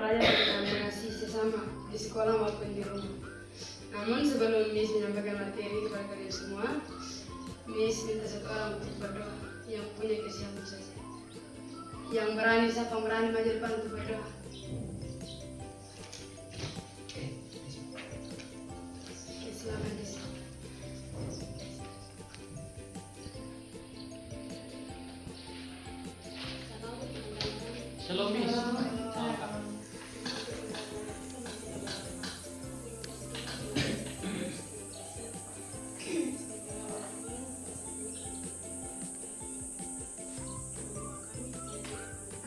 belajar tentang mengasihi sesama di sekolah maupun di rumah. Namun sebelum Miss menyampaikan materi kepada kalian semua, Miss minta satu orang untuk berdoa yang punya kesiapan saja. Yang berani, siapa yang berani maju depan untuk berdoa? Silakan Miss. Shalom Miss.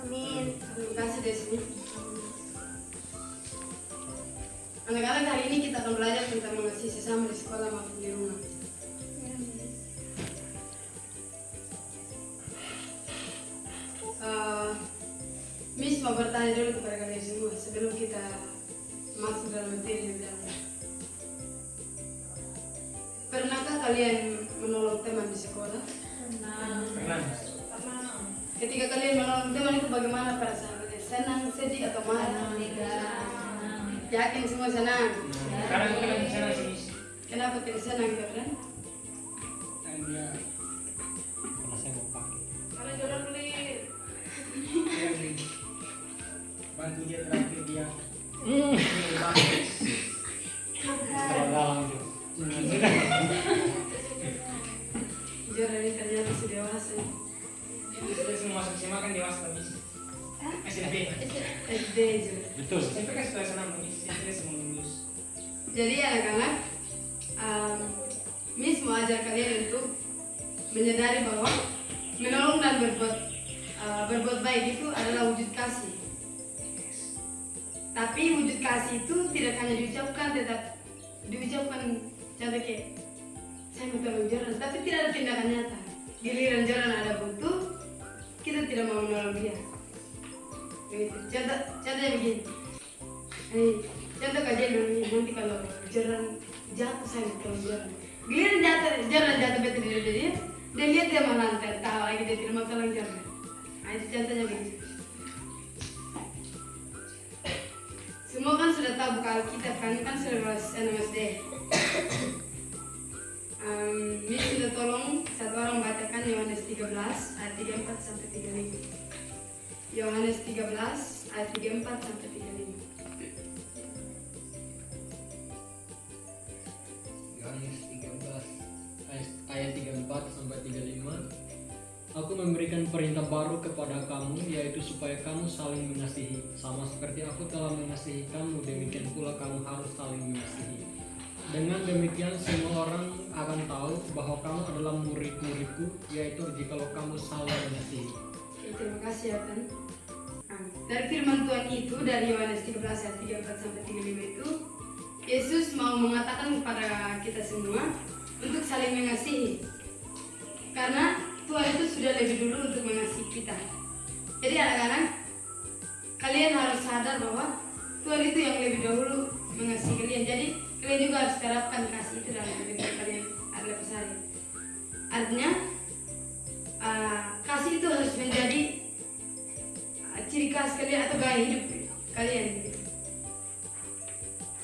Amin. Terima kasih Desi. Anak-anak, hari ini kita akan belajar tentang mengasihi sesama di sekolah maupun di rumah. Miss mau bertanya dulu kepada kalian semua sebelum kita masuk dalam materi yang dalam. Pernahkah kalian menolong teman di sekolah? Pernah. Ketika kalian menolong teman itu bagaimana perasaan kalian? Senang, sedih, atau marah? Yakin semua senang? Kadang-kadang di sana sih Miss. Kenapa tidak senang gitu kan? Dia karena saya mau pakai. Karena jodoh beli. Dia beli. Bantu dia terakhir dia. Setelah dalam itu. Jodoh ini ternyata sudah dewasa. Sudah semua masuk SMA kan dewasa Miss. SMP. SD juga. Betul. SMP kan sudah senang Miss. SMP semua lulus. Jadi anak-anak, Miss mau ajar kalian untuk menyadari bahwa menolong dan berbuat baik itu adalah wujud kasih. Tapi wujud kasih itu tidak hanya diucapkan, tetap diucapkan contoh kayak saya mau tolong Joran, tapi tidak ada tindakan nyata. Giliran Joran ada butuh, kita tidak mau menolong dia. Begitu. Contohnya begini. Contoh kajian dulu, nanti kalau Joran jatuh saya mau tolong Joran. Giliran Joran jatuh betul di dia, dia lihat dia malah tertawa lagi, dia tidak mau tolong Joran. Nah itu contohnya begitu. Semua kan sudah tahu buka Alkitab kan sudah kelas 6 SD. Miss sudah tolong satu orang bacakan Yohanes 13 ayat 34 sampai 35. Yohanes 13 ayat 34 sampai 35. Yohanes 13 ayat 34 sampai 35. Aku memberikan perintah baru kepada kamu, yaitu supaya kamu saling mengasihi. Sama seperti aku telah mengasihi kamu, demikian pula kamu harus saling mengasihi. Dengan demikian semua orang akan tahu bahwa kamu adalah murid-muridku, yaitu jikalau kamu saling mengasihi. Oke, terima kasih ya Tan. Dari firman Tuhan itu dari Yohanes 13 ayat 34 sampai 35 itu, Yesus mau mengatakan kepada kita semua untuk saling mengasihi. Karena Tuhan itu sudah lebih dulu untuk mengasihi kita. Jadi anak-anak, kalian harus sadar bahwa Tuhan itu yang lebih dahulu mengasihi kalian. Jadi kalian juga harus terapkan kasih itu dalam kehidupan kalian adalah keseharian. Artinya kasih itu harus menjadi ciri khas kalian atau gaya hidup kalian.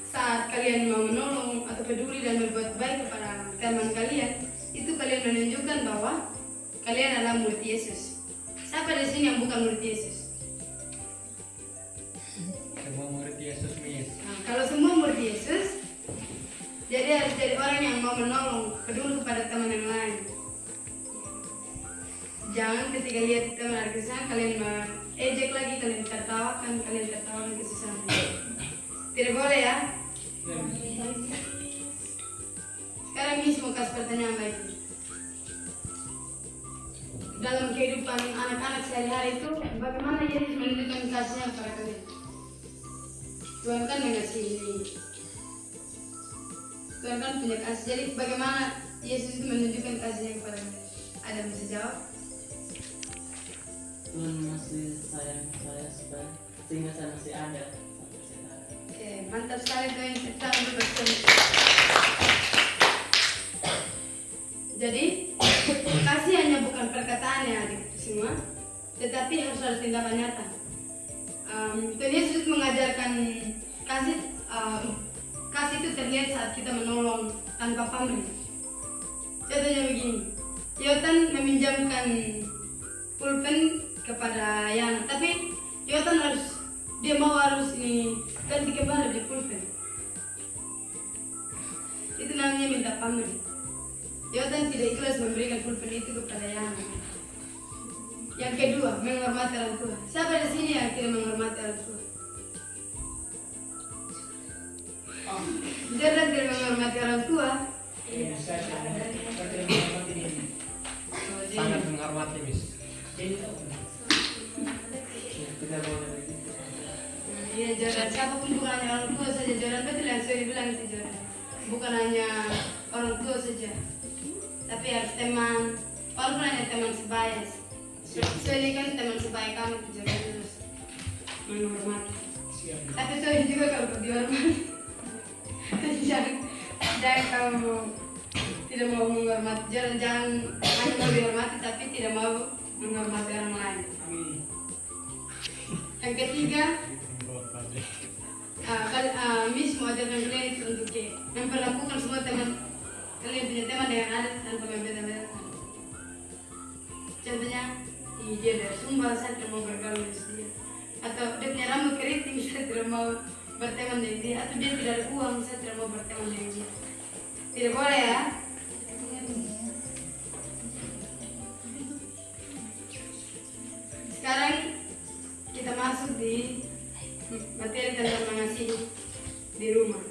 Saat kalian mau menolong atau peduli dan berbuat baik kepada teman kalian, itu kalian menunjukkan bahwa kalian adalah murid Yesus. Siapa di sini yang bukan murid Yesus? Semua murid Yesus, Miss. Nah, kalau semua murid Yesus, jadi harus jadi orang yang mau menolong, peduli kepada teman yang lain. Jangan ketika lihat teman ada kesusahan, kalian ejek lagi, kalian tertawakan kesusahan. Tidak boleh ya. Sekarang Miss mau kasih pertanyaan lagi. Dalam kehidupan anak-anak sehari-hari itu, bagaimana Yesus menunjukkan kasihnya kepada kalian? Tuhan kan mengasihi. Tuhan kan punya kasih. Jadi bagaimana Yesus itu menunjukkan kasihnya kepada kalian? Ada yang bisa jawab? Tuhan masih sayang saya sehingga saya masih ada sampai sekarang. Oke, mantap sekali Tuhan. Kita untuk bersama. Jadi kasih hanya bukan perkataan ya adik semua, tetapi harus ada tindakan nyata. Tuhan Yesus mengajarkan kasih. Kasih itu terlihat saat kita menolong tanpa pamrih. Contohnya begini, Yotan meminjamkan pulpen kepada Yana, tapi Yotan harus ini ganti kembali di pulpen. Itu namanya minta pamrih. Yotan tidak ikhlas memberikan pulpen itu kepada Yana. Yang kedua, menghormati orang tua. Siapa di sini yang tidak menghormati orang tua? Jordan tidak menghormati orang tua. Sangat menghormati, Miss. Tidak boleh begitu. Iya, Jordan. Siapapun bukan hanya orang tua saja. Jordan betul yang saya bilang itu Jordan. Bukan hanya orang tua saja, tapi harus teman. Walaupun hanya teman sebaya. Soalnya kan teman sebaya kamu itu Jordan harus menghormati. Tapi soalnya juga kalau dihormati, jangan kamu tidak mau menghormati. Jangan hanya mau dihormati tapi tidak mau menghormati orang lain. Yang ketiga, Miss mau ajarkan kalian itu untuk memperlakukan semua teman kalian punya teman dengan adat tanpa membeda-bedakan. Contohnya, dia dari Sumba, saya tidak mau bergaul dengan dia. Atau dia punya rambut keriting, saya tidak mau berteman dengan dia. Atau dia tidak ada uang, saya tidak mau berteman dengan dia. Tidak boleh ya. Sekarang kita masuk di materi tentang mengasihi di rumah.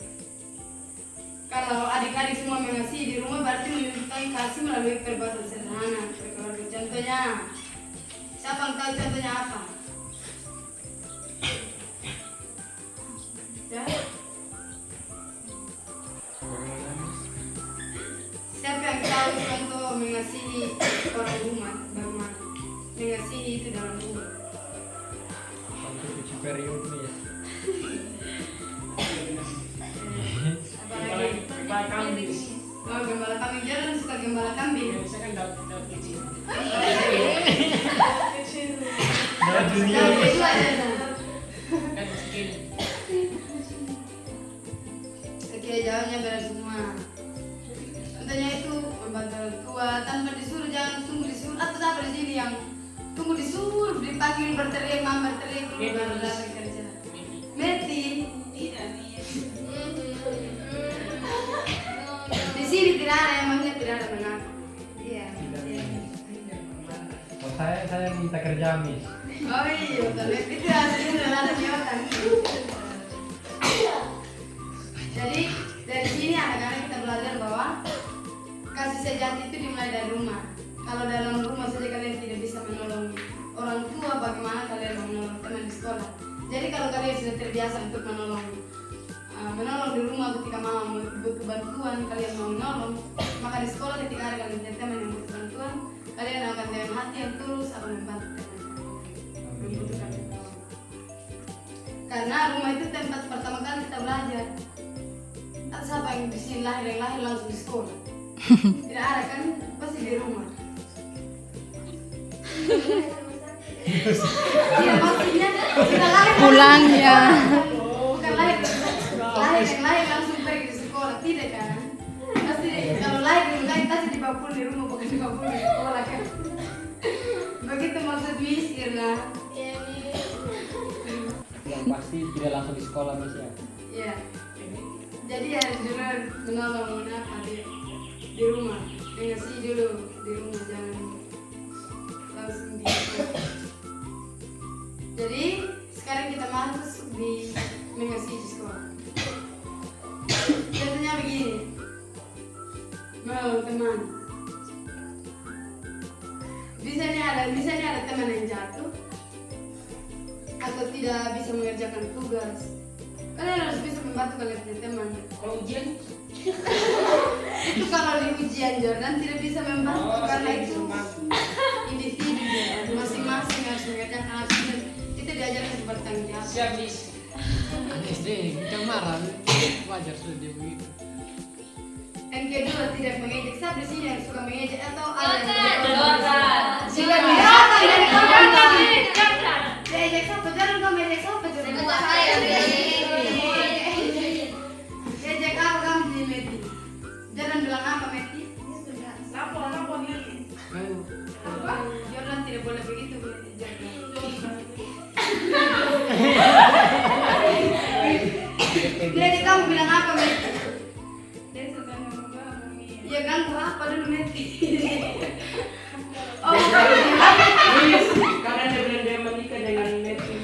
Kalau adik-adik semua mengasihi di rumah berarti menunjukkan kasih melalui perbuatan sederhana. Contohnya, siapa yang tahu contohnya apa? Ya? Siapa yang tahu contoh mengasihi orang rumah? Bagaimana? Mengasihi itu dalam rumah. Untuk cuci period, Miss. Gembala kambing. Oh, gembala kambing. Jangan suka gembala kambing. Saya kan dapat kecil. Dapat dunia. Nah, itu aja. Kan segini. Oke, jawabnya benar semua. Contohnya itu membantu orang tua tanpa disuruh, jangan tunggu disuruh. Atau apa di sini yang tunggu disuruh, dipanggil berteriak, mama berteriak dulu baru datang kerja. Meti. Di sini tidak ada, emangnya tidak ada mengaku. Iya. Oh, saya minta kerja, Miss. Oh iya, betul. Itu hasilnya ada jawatan. Jadi dari sini anak-anak kita belajar bahwa kasih sejati itu dimulai dari rumah. Kalau dalam rumah saja kalian tidak bisa menolong orang tua, bagaimana kalian mau menolong teman di sekolah? Jadi kalau kalian sudah terbiasa untuk menolong di rumah ketika mama butuh bantuan, kalian mau menolong, maka di sekolah ketika ada kalian punya teman yang butuh bantuan, kalian akan dengan hati yang tulus akan membantu teman membutuhkan pertolongan. Karena rumah itu tempat pertama kali kita belajar. Atau siapa yang di sini lahir langsung di sekolah? Tidak ada kan? Pasti di rumah. Tidak, maksudnya kita lahir Pulang ya. bukan lahir langsung pergi ke sekolah, tidak kan? Pasti kalau lahir pasti dibawa pulang di rumah, bukan dibawa pulang di sekolah kan? Begitu maksud Miss Irna. Yang pasti tidak langsung di sekolah, Miss ya. Iya. Jadi harus dulu menolong di rumah, mengasihi dulu di rumah, jangan langsung di sekolah. Jadi sekarang kita masuk di mengasihi di sekolah. Contohnya begini, menolong teman. Bisa nih ada teman yang jatuh atau tidak bisa mengerjakan tugas. Kalian harus bisa membantu kalian punya teman. Kalau ujian, Itu kalau di ujian Jordan tidak bisa membantu karena saya itu bisa bantu. individu Jordan. Masing-masing harus mengerjakan aksi dan itu diajarkan bertanggung jawab. Siap, Miss. SD, kita marah. Wajar sudah dia begitu. Yang kedua tidak mengejek. Siapa di sini yang suka mengejek atau ada yang Jordan. Jika diejek siapa? Jangan kau mengejek siapa? Jordan. juga saya Diajak apa kamu di Meti? Jordan bilang apa Meti? lapor nih Apa? Jordan tidak boleh begitu Meti. Jordan. Jadi kamu bilang apa Meti? dia suka ngomong Ya ganggu apa dulu Meti? Oh, Karena dia bilang dia menikah dengan Messi.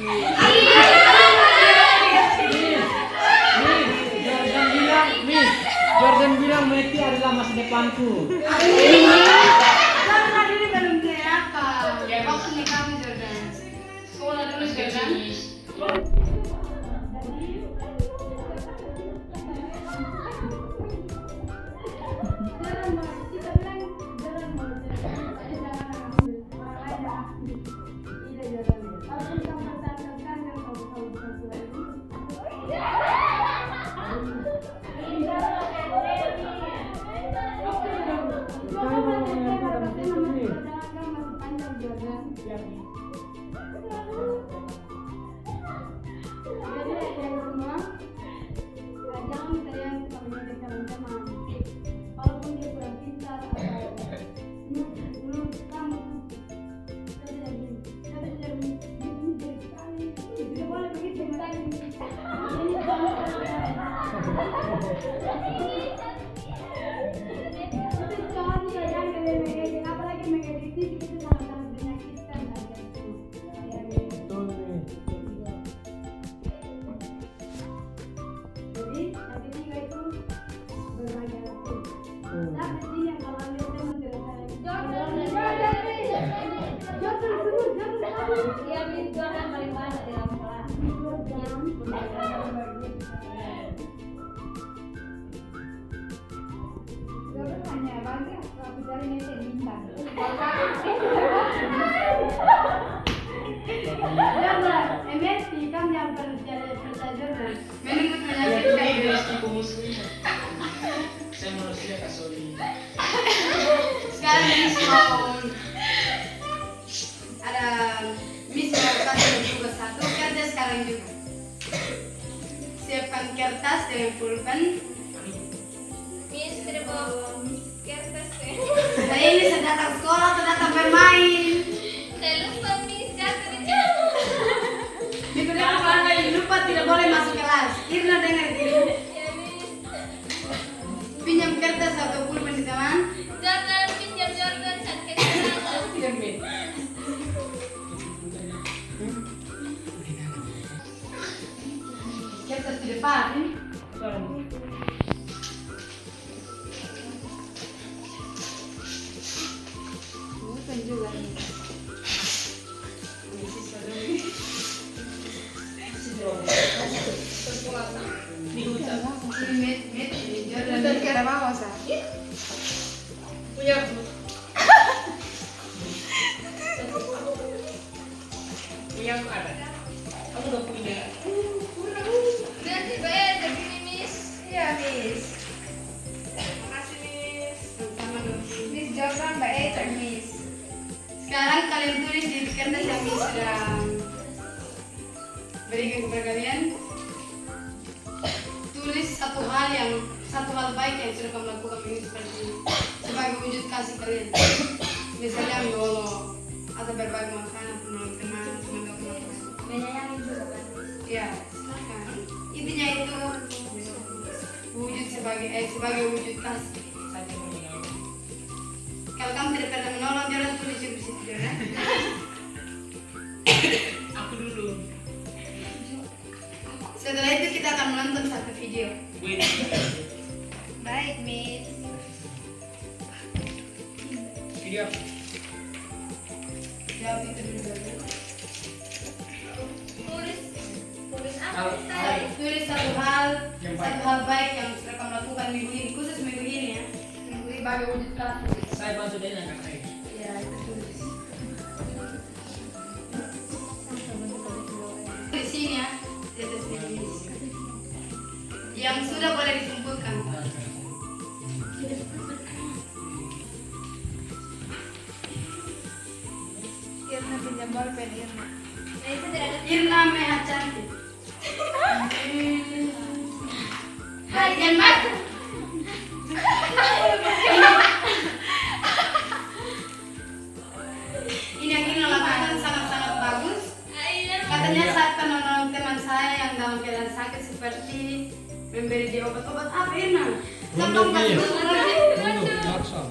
Jordan bilang Messi adalah masa depanku. Jordan ini belum apa? Waktunya kamu Jordan. Sekolah dulu Jordan. Messi kan yang percaya Jordan. Menurut menyakitkan Aku muslim. Saya manusia kasoli. sekarang Miss mau ada Miss mau kasih tugas satu kerja sekarang juga. Siapkan kertas dengan pulpen. Miss tidak bawa kertas ya. Saya ini sedang datang sekolah atau datang bermain. Saya lupa Miss jatuh di Minggu depan lupa tidak boleh masuk kelas. Irna dengar dulu. ya Miss. Pinjam kertas atau pulpen di teman. Jordan pinjam Jordan sakit kertas. Kertas di depan. Pulpen juga. Jordan kira mau sah. Punya. Punya aku ada. Kamu udah punya. Nanti bayar begini Miss. Iya, Miss. Makasih Miss. Sama dong. Miss Jordan baik Miss. Sekarang kalian tulis di kertas yang Miss sudah berikan kepada kalian. Tulis satu hal baik yang sudah kamu lakukan minggu seperti ini sebagai wujud kasih kalian. Misalnya menolong atau berbagi makanan, menolong teman, gak melakukan. Menyayangi juga kan. Ya, silakan. Intinya itu wujud sebagai wujud kasih. Saya punya. Kalau kamu tidak pernah menolong, jangan tulis di situ, jangan. Aku dulu. Setelah itu kita akan menonton satu video. Wait. Baik Miss. Video apa? Jawab itu dulu. Tulis apa Hal Miss? baik. Tulis satu hal Yang baik. baik yang sudah kamu lakukan minggu ini, khusus minggu ini ya. Minggu ini sebagai wujud kasih. Saya bantu dia nggak kayak. Ya, itu tulis. Di sini ya, di atas meja. Yang sudah boleh dikumpulkan. Irna pinjam bolpen Irna. Itu tidak ada. Irna Meha cantik. Sekian Mbak. Ini yang ini lakukan sangat-sangat bagus. Katanya saat menolong teman saya yang dalam keadaan sakit seperti memberi dia obat-obat apa enak. Untuk Sampai Miss. kasih Untuk Jackson.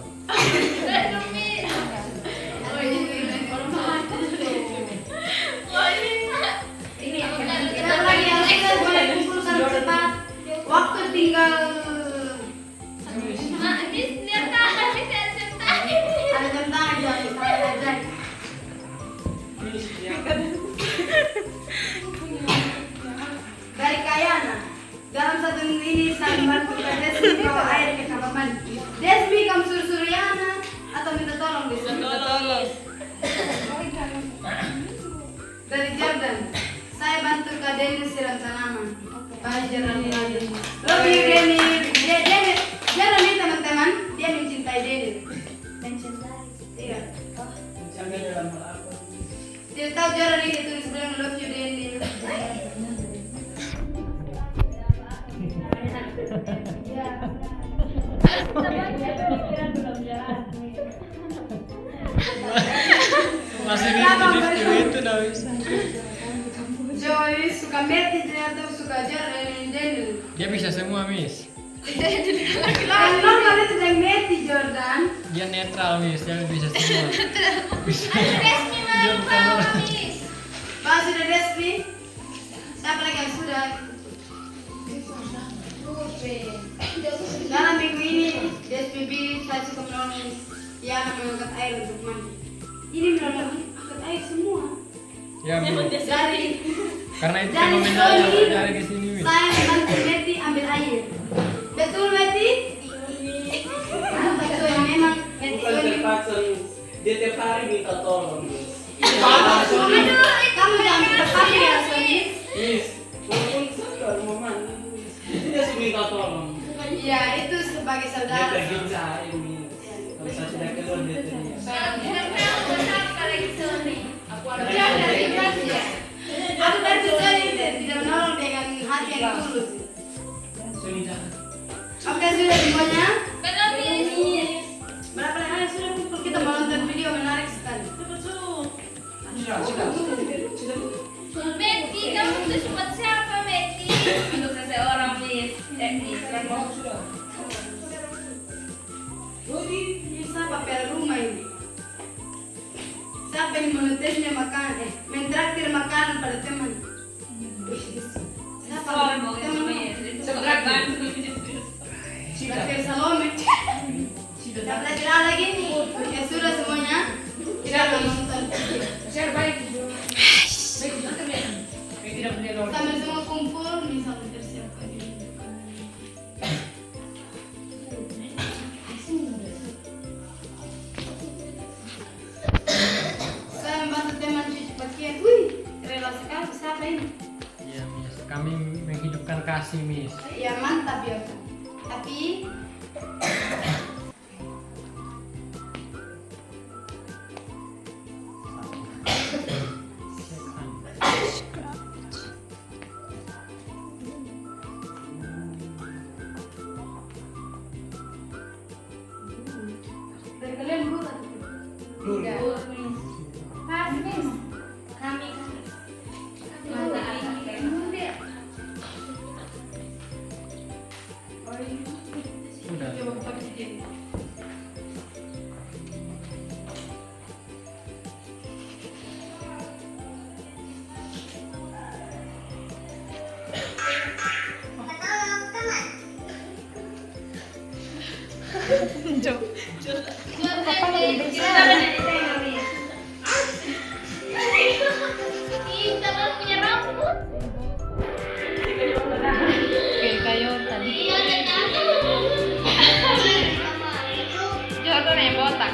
Ini yang Kita lagi yang kita boleh kumpul sangat cepat. Waktu tinggal ada jam tangan jadi saya aja. Dari Kayana. Dalam satu minggu ini saya membantu Kak Desmi bawa air ke kamar mandi. Desmi kamu suruh-suruh Yana atau minta tolong Desmi? Minta tolong. Dari Jordan. Saya bantu Kak Denny siram tanaman. Banjir lagi. Love you Denny. Denny teman-teman, dia mencintai Denny. Iya. Menjaga dalam hal apa? Dia tahu Jordan ini tulis bilang love you Denny. Masih di itu nggak bisa. Joy suka Betty atau suka Jordan ini Denny. Dia bisa semua, Miss. Normal itu yang Betty Jordan. Dia netral, Miss. Dia bisa semua. Bisa. Pak sudah Desmi. Siapa lagi yang sudah? Dalam minggu ini DSPB saya suka menolong Yana mengangkat air untuk mandi. Ini menolong angkat air semua. Ya, Miss. Dari Karena itu dari fenomenal Sony, dari di sini, Miss. saya membantu Betty ambil air. Betul Betty? Betul memang Betty Bukan Sony. terpaksa, Miss. Dia tiap hari minta tolong, Miss. Kamu jangan terpakai ya Sony. Miss, walaupun saya rumah mandi, Miss. Dia sudah minta tolong. Iya itu sebagai Dia saudara. pergi cari, Miss. Kalau saya tidak keluar, dia teriak. Aku dari Sony tidak menolong dengan hati yang tulus. Sony jangan. Oke sudah semuanya. Berapa hari sudah kumpul kita mau nonton video menarik sekali. Sudah. Betty, kamu tuh sempat siapa Betty? Untuk seseorang Miss. Ini siapa pel rumah ini? Siapa yang menutupnya makanan? Mentraktir makanan pada teman. Siapa teman? Traktir Salome. Tidak belajar lagi. Ya sudah semuanya. Kita akan nonton. Sambil semua kumpul, misalnya tersiapa ini. Saya membantu teman cuci pakaian. Wih, rela sekali. Siapa ini? Iya, Miss. Kami menghidupkan kasih, Miss. Ya mantap ya. Tapi dari kalian dulu atau tidak? Pas Miss. Kami. Sudah. Coba pakai ini. Jordan yang botak.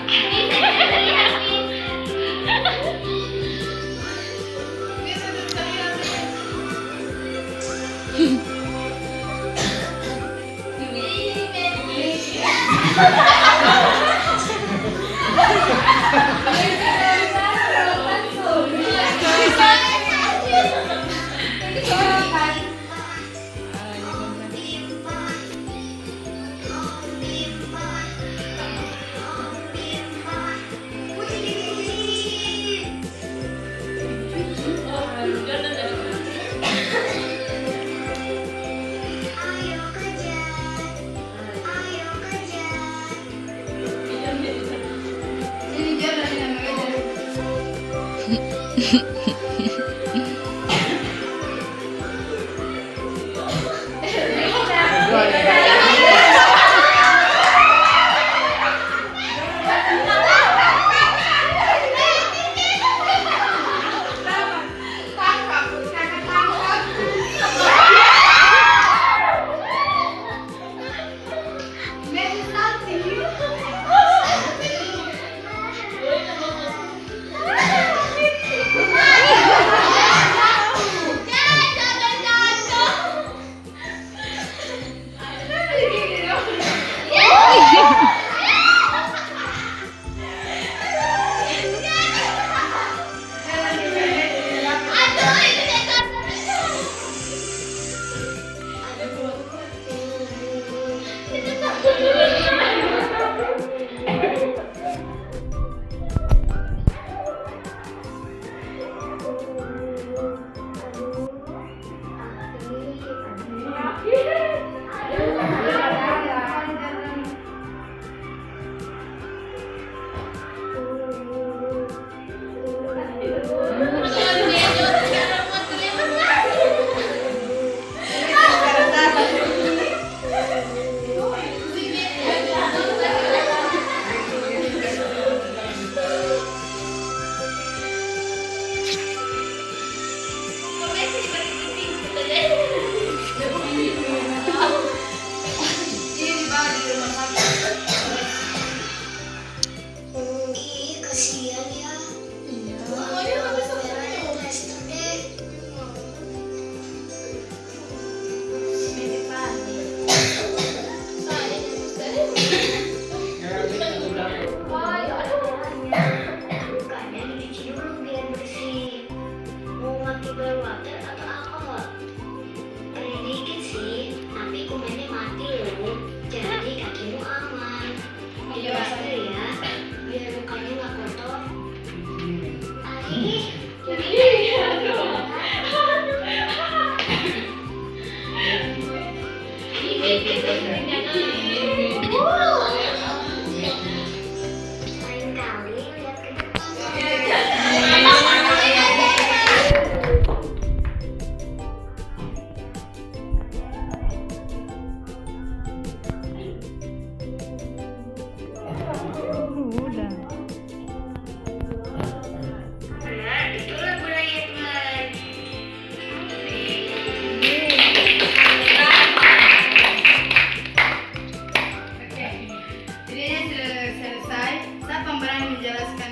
videonya sudah selesai. Siapa berani menjelaskan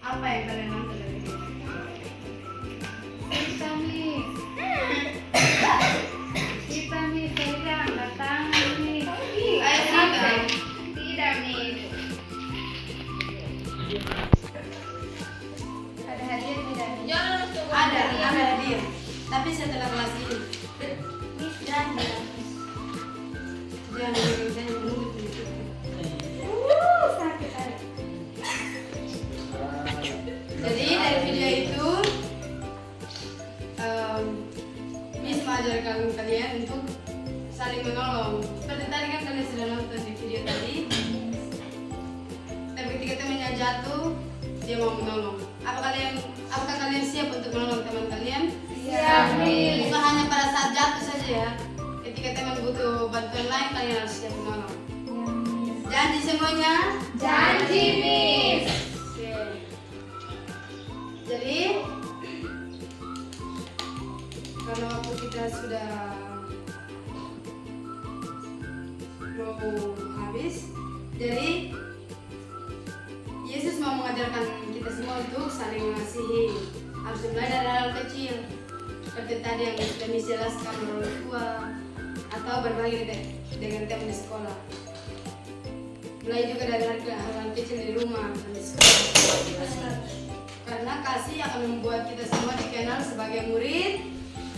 apa yang kalian nonton dari video? Kita nih, saya angkat tangan nih. Ayo Sita. Tidak nih. Ada hadiah tidak nih? Jangan tunggu. Ada hadiah. Tapi setelah kelas ini. Jangan. Jangan menunggu itu. Sakit ada. Jadi dari video itu Miss mengajarkan kalian untuk saling menolong. Seperti tadi kan kalian sudah nonton di video tadi. Dan ketika temannya jatuh, dia mau menolong. Apakah kalian siap untuk menolong teman kalian? Siap, Miss. Bukan hanya pada saat jatuh saja ya. Ketika teman butuh bantuan lain, kalian harus siap menolong. Janji semuanya. Janji, Miss. Oke. Jadi karena waktu kita sudah mau habis, jadi Yesus mau mengajarkan kita semua untuk saling mengasihi. Harus mulai dari hal kecil, seperti tadi yang sudah dijelaskan orang tua atau berbagi dengan teman di sekolah. Mulai juga dari hal kecil di rumah dan di sekolah. Karena kasih akan membuat kita semua dikenal sebagai murid.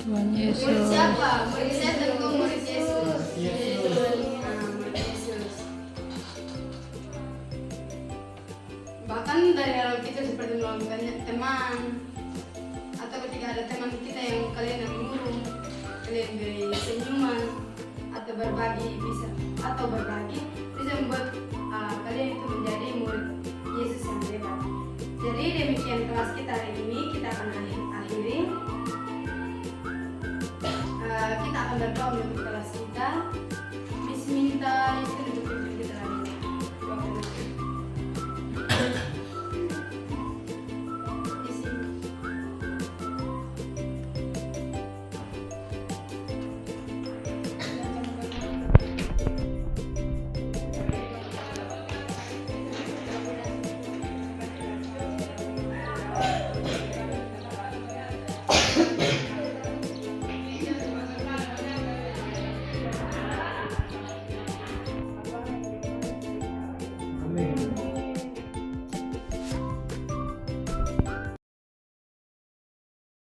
Murid siapa? Murid setan atau murid Yesus? Murid Yesus. Bahkan dari hal kecil seperti menolong teman, atau ketika ada teman kita yang kalian yang murung, kalian beri senyuman atau berbagi bisa membuat